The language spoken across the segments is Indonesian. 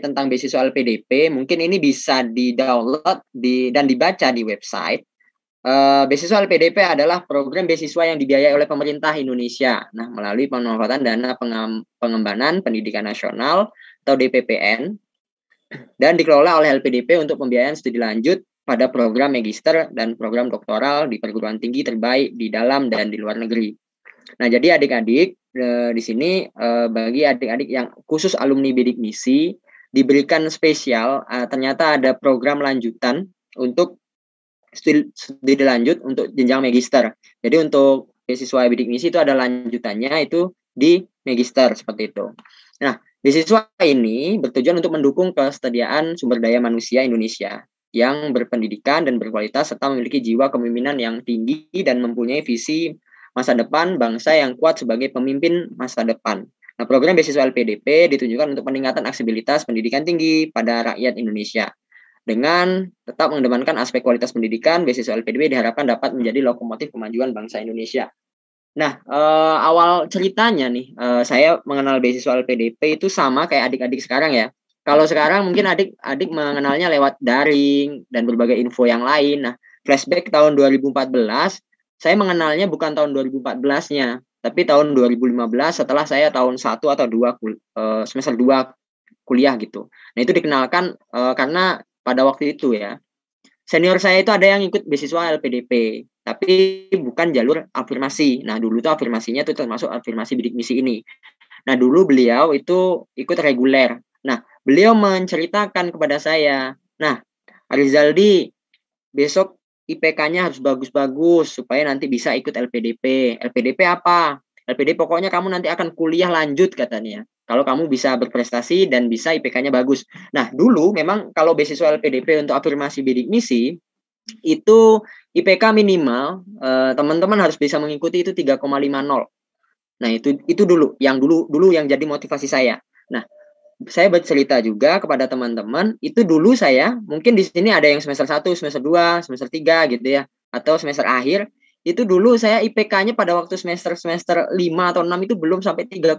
tentang beasiswa LPDP, mungkin ini bisa di-download dan dibaca di website. Beasiswa LPDP adalah program beasiswa yang dibiayai oleh pemerintah Indonesia. Nah, melalui pemanfaatan dana pengembangan pendidikan nasional atau DPPN dan dikelola oleh LPDP untuk pembiayaan studi lanjut pada program magister dan program doktoral di perguruan tinggi terbaik di dalam dan di luar negeri. Nah, jadi adik-adik di sini bagi adik-adik yang khusus alumni bidik misi diberikan spesial, ternyata ada program lanjutan untuk studi lanjut untuk jenjang magister. Jadi untuk beasiswa bidik misi itu ada lanjutannya itu di magister seperti itu. Nah, beasiswa ini bertujuan untuk mendukung kesediaan sumber daya manusia Indonesia yang berpendidikan dan berkualitas serta memiliki jiwa kepemimpinan yang tinggi dan mempunyai visi masa depan bangsa yang kuat sebagai pemimpin masa depan. Nah, program beasiswa LPDP ditujukan untuk peningkatan aksesibilitas pendidikan tinggi pada rakyat Indonesia. Dengan tetap mengedepankan aspek kualitas pendidikan, beasiswa LPDP diharapkan dapat menjadi lokomotif kemajuan bangsa Indonesia. Nah, awal ceritanya nih, saya mengenal beasiswa LPDP itu sama kayak adik-adik sekarang ya. Kalau sekarang mungkin adik-adik mengenalnya lewat daring dan berbagai info yang lain. Nah, flashback tahun 2014, saya mengenalnya bukan tahun 2014-nya, tapi tahun 2015 setelah saya tahun 1 atau 2 semester 2 kuliah gitu. Nah, itu dikenalkan karena pada waktu itu ya, senior saya itu ada yang ikut beasiswa LPDP, tapi bukan jalur afirmasi. Nah, dulu tuh afirmasinya tuh termasuk afirmasi bidik misi ini. Nah, dulu beliau itu ikut reguler. Nah, beliau menceritakan kepada saya, nah, Arizaldi, besok IPK-nya harus bagus-bagus supaya nanti bisa ikut LPDP. LPDP apa? LPDP pokoknya kamu nanti akan kuliah lanjut katanya. Kalau kamu bisa berprestasi dan bisa IPK-nya bagus. Nah, dulu memang kalau beasiswa LPDP untuk afirmasi bidik misi itu IPK minimal teman-teman harus bisa mengikuti itu 3,50. Nah, itu dulu yang jadi motivasi saya. Nah, saya bercerita juga kepada teman-teman, itu dulu saya, mungkin di sini ada yang semester 1, semester 2, semester 3 gitu ya, atau semester akhir, itu dulu saya IPK-nya pada waktu semester 5 atau 6 itu belum sampai 3,50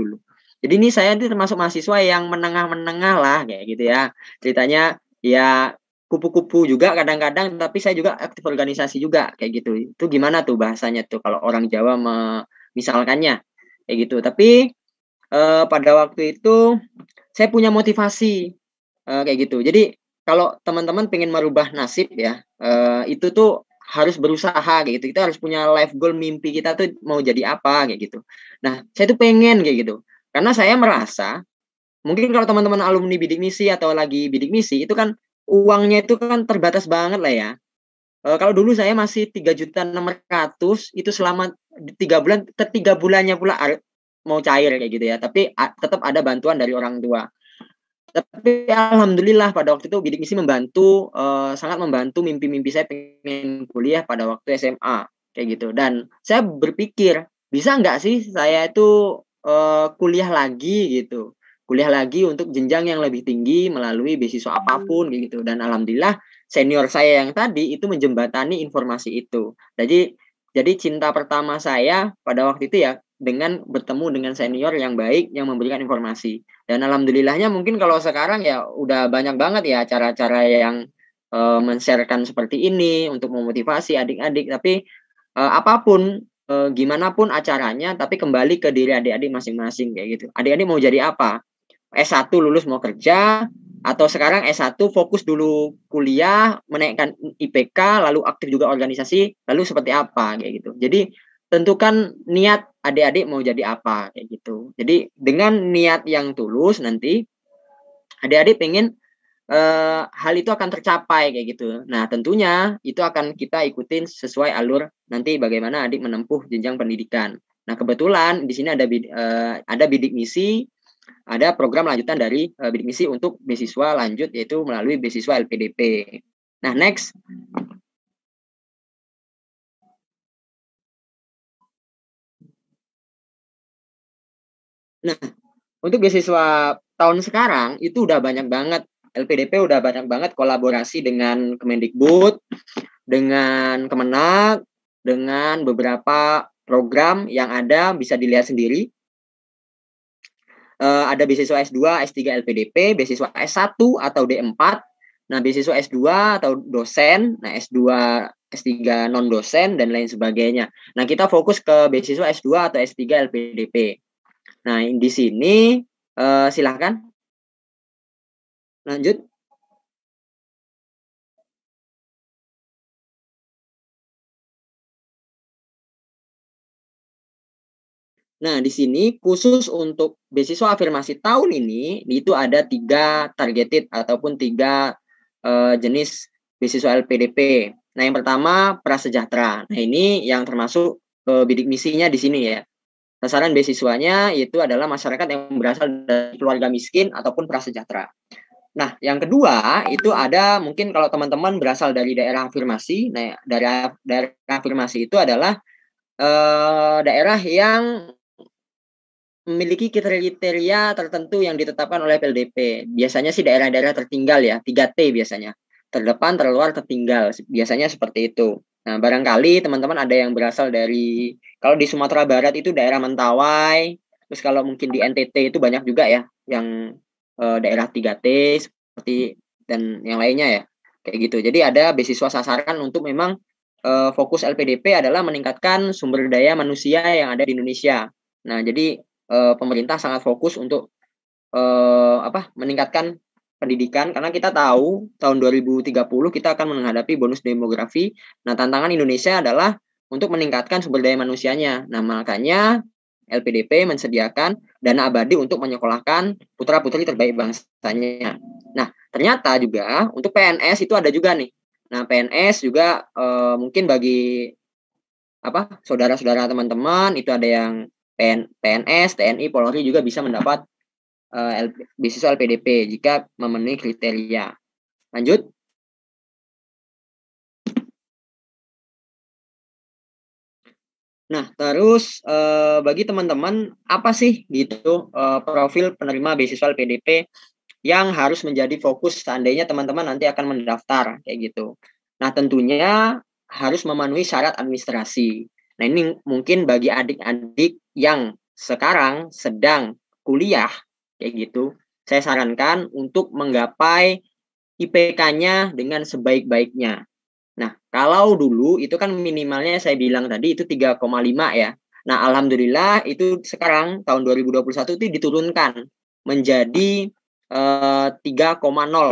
dulu. Jadi ini saya itu termasuk mahasiswa yang menengah-menengah lah kayak gitu ya. Ceritanya ya kupu-kupu juga kadang-kadang, tapi saya juga aktif organisasi juga kayak gitu. Itu gimana tuh bahasanya tuh kalau orang Jawa misalkannya kayak gitu. Tapi pada waktu itu saya punya motivasi kayak gitu. Jadi kalau teman-teman pengen merubah nasib ya, itu tuh harus berusaha kayak gitu. Kita harus punya life goal, mimpi kita tuh mau jadi apa kayak gitu. Nah, saya tuh pengen kayak gitu. Karena saya merasa mungkin kalau teman-teman alumni bidik misi atau lagi bidik misi itu kan uangnya itu kan terbatas banget lah ya. Kalau dulu saya masih 3.600.000 itu selama 3 bulan, ketiga bulannya pula mau cair kayak gitu ya. Tapi tetap ada bantuan dari orang tua. Tapi alhamdulillah pada waktu itu bidik misi membantu, sangat membantu mimpi-mimpi saya pengen kuliah pada waktu SMA kayak gitu. Dan saya berpikir bisa nggak sih saya itu kuliah lagi gitu, kuliah lagi untuk jenjang yang lebih tinggi melalui beasiswa apapun kayak gitu. Dan alhamdulillah senior saya yang tadi itu menjembatani informasi itu. Jadi cinta pertama saya pada waktu itu ya dengan bertemu dengan senior yang baik yang memberikan informasi. Dan alhamdulillahnya mungkin kalau sekarang ya udah banyak banget ya cara-cara yang men-sharekan seperti ini untuk memotivasi adik-adik. Tapi apapun, gimana pun acaranya, tapi kembali ke diri adik-adik masing-masing kayak gitu. Adik-adik mau jadi apa? S1 lulus mau kerja, atau sekarang S1 fokus dulu kuliah, menaikkan IPK, lalu aktif juga organisasi, lalu seperti apa kayak gitu. Jadi tentukan niat adik-adik mau jadi apa kayak gitu. Jadi dengan niat yang tulus nanti adik-adik pengen hal itu akan tercapai kayak gitu. Nah, tentunya itu akan kita ikutin sesuai alur nanti bagaimana adik menempuh jenjang pendidikan. Nah, kebetulan di sini ada bidik misi, ada program lanjutan dari bidik misi untuk beasiswa lanjut yaitu melalui beasiswa LPDP. Nah, next. Nah, untuk beasiswa tahun sekarang itu udah banyak banget, LPDP udah banyak banget kolaborasi dengan Kemendikbud, dengan Kemenak, dengan beberapa program yang ada bisa dilihat sendiri. ada beasiswa S2, S3 LPDP, beasiswa S1 atau D4. Nah, beasiswa S2 atau dosen, nah S2, S3 non dosen dan lain sebagainya. Nah, kita fokus ke beasiswa S2 atau S3 LPDP. Nah, di sini silahkan lanjut. Nah, di sini khusus untuk beasiswa afirmasi tahun ini itu ada 3 targeted ataupun 3 jenis beasiswa LPDP. Nah, yang pertama prasejahtera. Nah, ini yang termasuk bidik misinya di sini ya. Sasaran beasiswanya itu adalah masyarakat yang berasal dari keluarga miskin ataupun prasejahtera. Nah, yang kedua itu ada mungkin kalau teman-teman berasal dari daerah afirmasi. Nah, daerah afirmasi itu adalah daerah yang memiliki kriteria tertentu yang ditetapkan oleh PLDP. Biasanya sih daerah-daerah tertinggal ya, 3T biasanya. Terdepan, terluar, tertinggal. Biasanya seperti itu. Nah, barangkali teman-teman ada yang berasal dari, kalau di Sumatera Barat itu daerah Mentawai, terus kalau mungkin di NTT itu banyak juga ya, yang daerah 3T, seperti, dan yang lainnya ya, kayak gitu. Jadi ada beasiswa sasaran untuk memang fokus LPDP adalah meningkatkan sumber daya manusia yang ada di Indonesia. Nah, jadi pemerintah sangat fokus untuk meningkatkan pendidikan karena kita tahu tahun 2030 kita akan menghadapi bonus demografi. Nah, tantangan Indonesia adalah untuk meningkatkan sumber daya manusianya. Nah, makanya LPDP menyediakan dana abadi untuk menyekolahkan putra-putri terbaik bangsanya. Nah, ternyata juga untuk PNS itu ada juga nih. Nah, PNS juga mungkin bagi saudara-saudara teman-teman itu ada yang PNS, TNI, Polri juga bisa mendapat beasiswa LPDP jika memenuhi kriteria. Lanjut. Nah, terus bagi teman-teman apa sih gitu profil penerima beasiswa LPDP yang harus menjadi fokus seandainya teman-teman nanti akan mendaftar kayak gitu. Nah, tentunya harus memenuhi syarat administrasi. Nah, ini mungkin bagi adik-adik yang sekarang sedang kuliah kayak gitu, saya sarankan untuk menggapai IPK-nya dengan sebaik-baiknya. Nah, kalau dulu itu kan minimalnya saya bilang tadi itu 3,5 ya. Nah, alhamdulillah itu sekarang tahun 2021 itu diturunkan menjadi 3,0.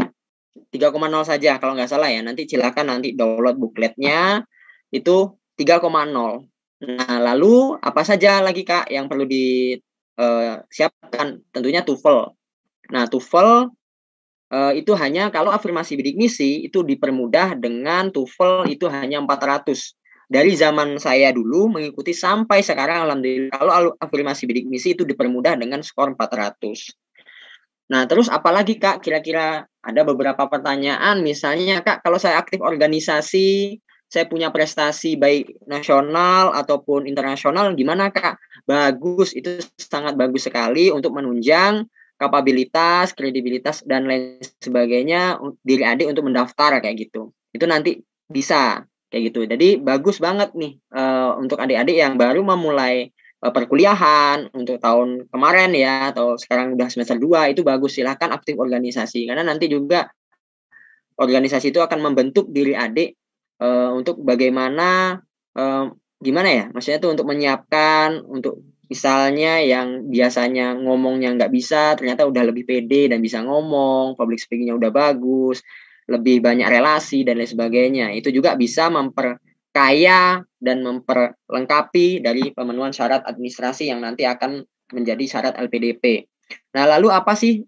3,0 saja kalau nggak salah ya. Nanti silakan nanti download bookletnya itu 3,0. Nah, lalu apa saja lagi Kak yang perlu disiapkan? Tentunya TOEFL. Nah, TOEFL itu hanya kalau afirmasi bidik misi itu dipermudah dengan TOEFL itu hanya 400. Dari zaman saya dulu mengikuti sampai sekarang alhamdulillah kalau afirmasi bidik misi itu dipermudah dengan skor 400. Nah, terus apalagi Kak kira-kira ada beberapa pertanyaan misalnya Kak kalau saya aktif organisasi, saya punya prestasi baik nasional ataupun internasional gimana Kak? Bagus, itu sangat bagus sekali untuk menunjang kapabilitas, kredibilitas dan lain sebagainya diri adik untuk mendaftar kayak gitu. Itu nanti bisa kayak gitu. Jadi bagus banget nih untuk adik-adik yang baru memulai perkuliahan untuk tahun kemarin ya atau sekarang udah semester 2 itu bagus, silahkan aktif organisasi karena nanti juga organisasi itu akan membentuk diri adik untuk bagaimana gimana ya maksudnya tuh untuk menyiapkan untuk misalnya yang biasanya ngomongnya nggak bisa ternyata udah lebih pede dan bisa ngomong, public speakingnya udah bagus, lebih banyak relasi dan lain sebagainya. Itu juga bisa memperkaya dan memperlengkapi dari pemenuhan syarat administrasi yang nanti akan menjadi syarat LPDP. Nah, lalu apa sih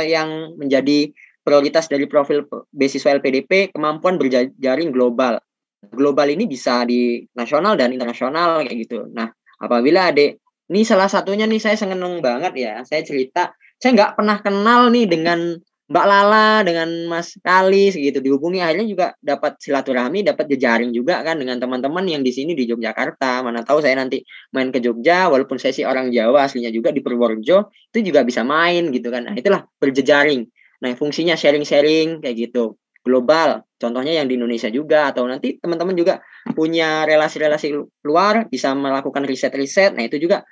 yang menjadi prioritas dari profil beasiswa LPDP? Kemampuan berjaring global. Global ini bisa di nasional dan internasional kayak gitu. Nah, apabila adik, ini salah satunya nih saya seneng banget ya. Saya cerita, saya nggak pernah kenal nih dengan Mbak Lala, dengan Mas Kalis gitu. Dihubungi akhirnya juga dapat silaturahmi, dapat jejaring juga kan dengan teman-teman yang di sini di Yogyakarta. Mana tahu saya nanti main ke Jogja, walaupun saya sih orang Jawa aslinya juga di Purworejo, itu juga bisa main gitu kan. Nah, itulah berjejaring. Nah, fungsinya sharing-sharing kayak gitu. Global, contohnya yang di Indonesia juga, atau nanti teman-teman juga punya relasi-relasi luar, bisa melakukan riset-riset. Nah, itu juga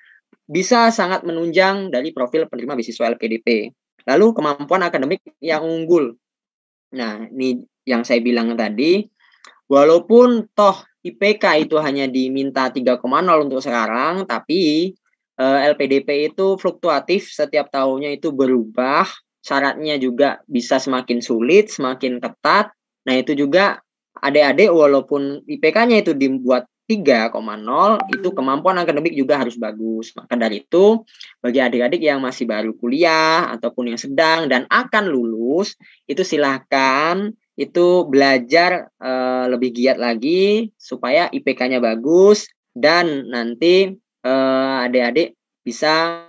bisa sangat menunjang dari profil penerima beasiswa LPDP. Lalu kemampuan akademik yang unggul. Nah, ini yang saya bilang tadi, walaupun toh IPK itu hanya diminta 3,0 untuk sekarang, tapi LPDP itu fluktuatif, setiap tahunnya itu berubah, syaratnya juga bisa semakin sulit, semakin ketat. Nah, itu juga adik-adik walaupun IPK-nya itu dibuat 3,0, itu kemampuan akademik juga harus bagus. Maka dari itu, bagi adik-adik yang masih baru kuliah ataupun yang sedang dan akan lulus, itu silahkan itu belajar lebih giat lagi supaya IPK-nya bagus dan nanti adik-adik bisa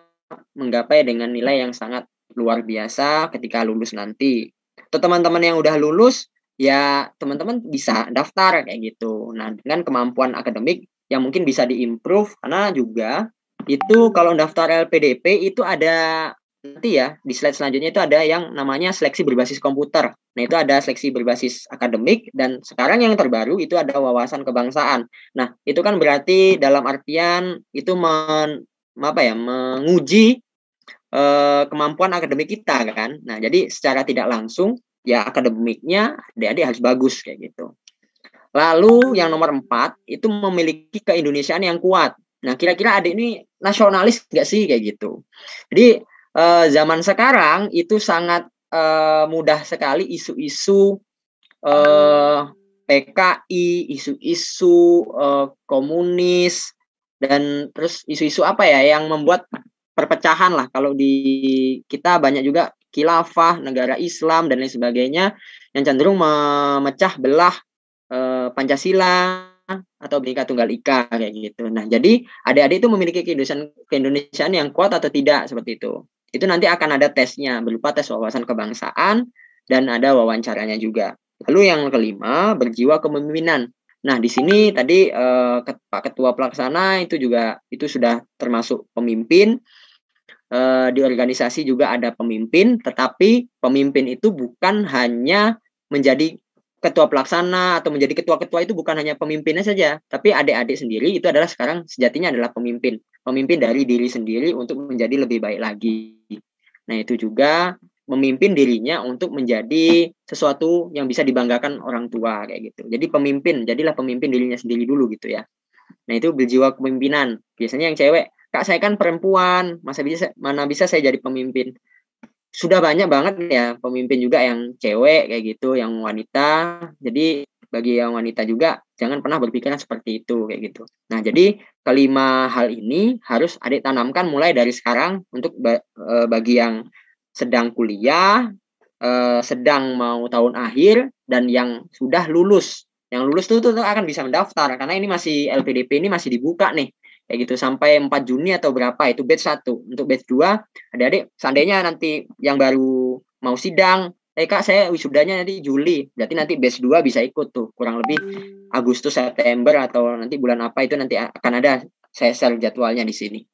menggapai dengan nilai yang sangat luar biasa ketika lulus nanti. Untuk teman-teman yang udah lulus, ya teman-teman bisa daftar kayak gitu. Nah, dengan kemampuan akademik yang mungkin bisa diimprove, karena juga itu kalau daftar LPDP itu ada nanti ya di slide selanjutnya itu ada yang namanya seleksi berbasis komputer. Nah, itu ada seleksi berbasis akademik dan sekarang yang terbaru itu ada wawasan kebangsaan. Nah, itu kan berarti dalam artian itu menguji kemampuan akademik kita kan. Nah, jadi secara tidak langsung ya akademiknya adik-adik harus bagus kayak gitu. Lalu yang nomor 4 itu memiliki keindonesiaan yang kuat. Nah, kira-kira adik ini nasionalis nggak sih kayak gitu. Jadi zaman sekarang itu sangat mudah sekali isu-isu PKI, isu-isu komunis, dan terus isu-isu apa ya yang membuat perpecahan lah. Kalau di kita banyak juga khilafah, negara Islam dan lain sebagainya yang cenderung memecah belah Pancasila atau Bhinneka Tunggal Ika kayak gitu. Nah, jadi adik-adik itu memiliki keindonesiaan yang kuat atau tidak seperti itu. Itu nanti akan ada tesnya berupa tes wawasan kebangsaan dan ada wawancaranya juga. Lalu yang kelima, berjiwa kepemimpinan. Nah, di sini tadi Pak Ketua Pelaksana itu juga itu sudah termasuk pemimpin. Di organisasi juga ada pemimpin, tetapi pemimpin itu bukan hanya menjadi ketua pelaksana atau menjadi ketua-ketua itu bukan hanya pemimpinnya saja, tapi adik-adik sendiri itu adalah sekarang sejatinya adalah pemimpin dari diri sendiri untuk menjadi lebih baik lagi. Nah, itu juga memimpin dirinya untuk menjadi sesuatu yang bisa dibanggakan orang tua kayak gitu. Jadi jadilah pemimpin dirinya sendiri dulu gitu ya. Nah, itu berjiwa kepemimpinan. Biasanya yang cewek, Kak saya kan perempuan, mana bisa saya jadi pemimpin? Sudah banyak banget ya pemimpin juga yang cewek kayak gitu, yang wanita. Jadi bagi yang wanita juga jangan pernah berpikiran seperti itu kayak gitu. Nah, jadi kelima hal ini harus adik tanamkan mulai dari sekarang untuk bagi yang sedang kuliah, sedang mau tahun akhir dan yang sudah lulus. Yang lulus tuh akan bisa mendaftar karena ini masih LPDP ini masih dibuka nih. Kayak gitu sampai 4 Juni atau berapa itu batch 1. Untuk batch 2 adik-adik seandainya nanti yang baru mau sidang, Kak saya wisudanya nanti Juli. Berarti nanti batch 2 bisa ikut tuh. Kurang lebih Agustus September atau nanti bulan apa itu nanti akan ada saya share jadwalnya di sini.